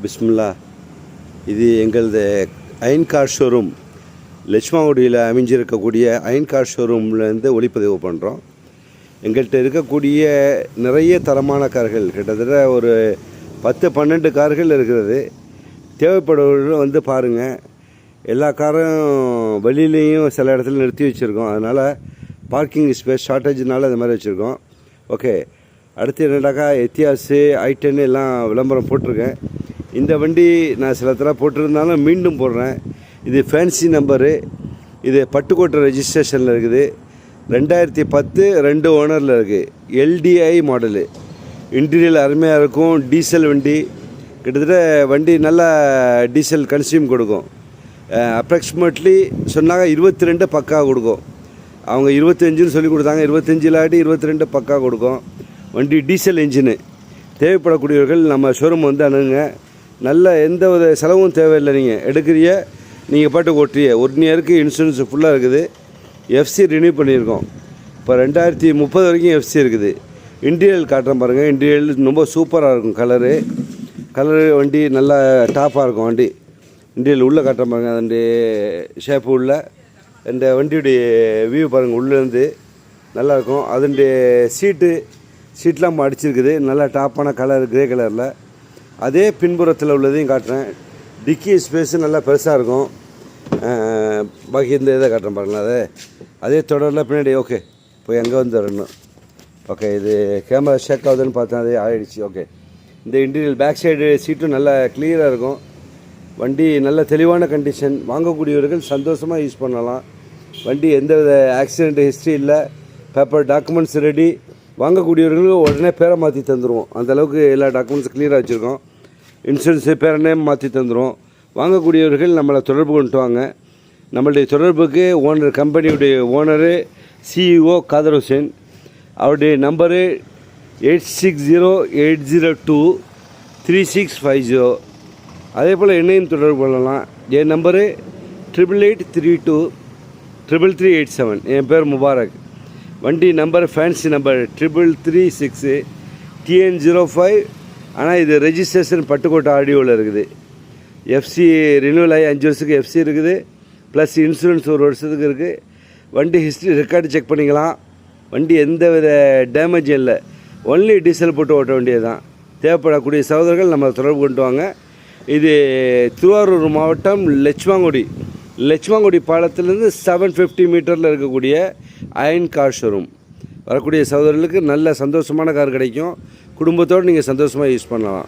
பிஸ்மில்லா. இது எங்களது Ayan car showroom லட்சுமாங்குடியில் அமைஞ்சிருக்கக்கூடிய அயன் கார் ஷோரூம்லேருந்து ஒளிப்பதிவு பண்ணுறோம். எங்கள்கிட்ட இருக்கக்கூடிய நிறைய தரமான கார்கள், கிட்டத்தட்ட ஒரு 10-12 கார்கள் இருக்கிறது. தேவைப்படுவர்கள் வந்து பாருங்கள். எல்லா காரும் வெளியிலையும் சில இடத்துல நிறுத்தி வச்சுருக்கோம். அதனால் பார்க்கிங் ஸ்பேஸ் ஷார்ட்டேஜ்னால அது மாதிரி வச்சுருக்கோம். ஓகே, அடுத்து என்னடாக்கா எத்தியாஸு I10 எல்லாம் விளம்பரம் போட்டிருக்கேன். இந்த வண்டி நான் சில தடவை போட்டிருந்தாலும் மீண்டும் போடுறேன். இது ஃபேன்சி நம்பரு. இது பட்டுக்கோட்டை ரெஜிஸ்ட்ரேஷனில் இருக்குது. 2010 2 ஓனரில் இருக்குது. LDI model. இன்டீரியல் அருமையாக இருக்கும். டீசல் வண்டி. கிட்டத்தட்ட வண்டி நல்லா டீசல் கன்சியூம் கொடுக்கும். அப்ராக்சிமேட்லி சொன்னாங்க 22 பக்கா கொடுக்கும். அவங்க 25ன்னு சொல்லி கொடுத்தாங்க. 25 இல்லாட்டி 22 பக்கா கொடுக்கும். வண்டி டீசல் இன்ஜினு. தேவைப்படக்கூடியவர்கள் நம்ம ஷோரூம் வந்து அணுகுங்க. நல்ல எந்த ஒரு செலவும் தேவையில்லை. நீங்கள் எடுக்கிறிய, நீங்கள் பாட்டு ஓட்டுறிய. 1 இயருக்கு இன்சூரன்ஸ் ஃபுல்லாக இருக்குது. FC ரினியூ பண்ணியிருக்கோம். இப்போ 2030 வரைக்கும் FC இருக்குது. இன்டீரியல் காட்டுறேன் பாருங்கள். இன்டீரியல் ரொம்ப சூப்பராக இருக்கும். கலரு வண்டி நல்லா டாப்பாக இருக்கும். வண்டி இன்டீரியல் உள்ளே காட்டுறேன் பாருங்கள். அதனுடைய ஷேப்பு உள்ள இந்த வண்டியுடைய வியூ பாருங்கள். உள்ளேருந்து நல்லாயிருக்கும். அதனுடைய சீட்லாம் அடிச்சிருக்குது. நல்லா டாப்பான கலர், கிரே கலரில். அதே பின்புறத்தில் உள்ளதையும் காட்டுறேன். டிக்கி ஸ்பேஸு நல்லா பெருசாக இருக்கும். பாக்கி இந்த இதை காட்டுறேன் பாருங்களா. அதே தொடரில் பின்னாடி. ஓகே, போய் அங்கே வந்து வரணும். ஓகே, இது கேமரா ஷேக் ஆகுதுன்னு பார்த்தேன். அதே ஆகிடுச்சு. ஓகே, இந்த இன்டீரியல் பேக் சைடு சீட்டும் நல்லா கிளியராக இருக்கும். வண்டி நல்ல தெளிவான கண்டிஷன். வாங்கக்கூடியவர்கள் சந்தோஷமாக யூஸ் பண்ணலாம். வண்டி எந்தவித ஆக்சிடெண்ட் ஹிஸ்ட்ரி இல்லை. Paper documents ready. வாங்கக்கூடியவர்களுக்கு உடனே பேரை மாற்றி தந்துடுவோம். அந்தளவுக்கு எல்லா டாக்குமெண்ட்ஸ் கிளியராக வச்சுருக்கோம். இன்சூரன்ஸு பேரை நேம் மாற்றி தந்துடுவோம். வாங்கக்கூடியவர்கள் நம்மளை தொடர்பு கொண்டு வாங்க. நம்மளுடைய தொடர்புக்கு கம்பெனியுடைய ஓனரு CEO காதர் ஹுசேன். அவருடைய நம்பரு 8608023650. அதே போல் என்னையும் தொடர்பு கொள்ளலாம். என் நம்பரு 8832233387. என் பேர் முபாரக். வண்டி நம்பர் ஃபேன்சி நம்பர் 3336 TN05. ஆனால் இது ரெஜிஸ்ட்ரேஷன் பட்டுக்கோட்டை ஆடியோவில் இருக்குது. FC ரினியூவல் ஆகி 5 வருஷத்துக்கு FC இருக்குது. ப்ளஸ் இன்சூரன்ஸ் 1 வருஷத்துக்கு இருக்குது. வண்டி ஹிஸ்ட்ரி ரெக்கார்டு செக் பண்ணிக்கலாம். வண்டி எந்த வித டேமேஜும் இல்லை. ஒன்லி டீசல் போட்டு ஓட்ட வேண்டியது தான். தேவைப்படக்கூடிய சகோதரர்கள் நம்ம தொடர்பு கொண்டு வாங்க. இது திருவாரூர் மாவட்டம் லட்சுமாங்குடி பாலத்திலேருந்து 750 மீட்டரில் இருக்கக்கூடிய அயன் கார் ஷோரூம். வரக்கூடிய சகோதரர்களுக்கு நல்ல சந்தோஷமான கார் கிடைக்கும். குடும்பத்தோடு நீங்கள் சந்தோஷமாக யூஸ் பண்ணலாம்.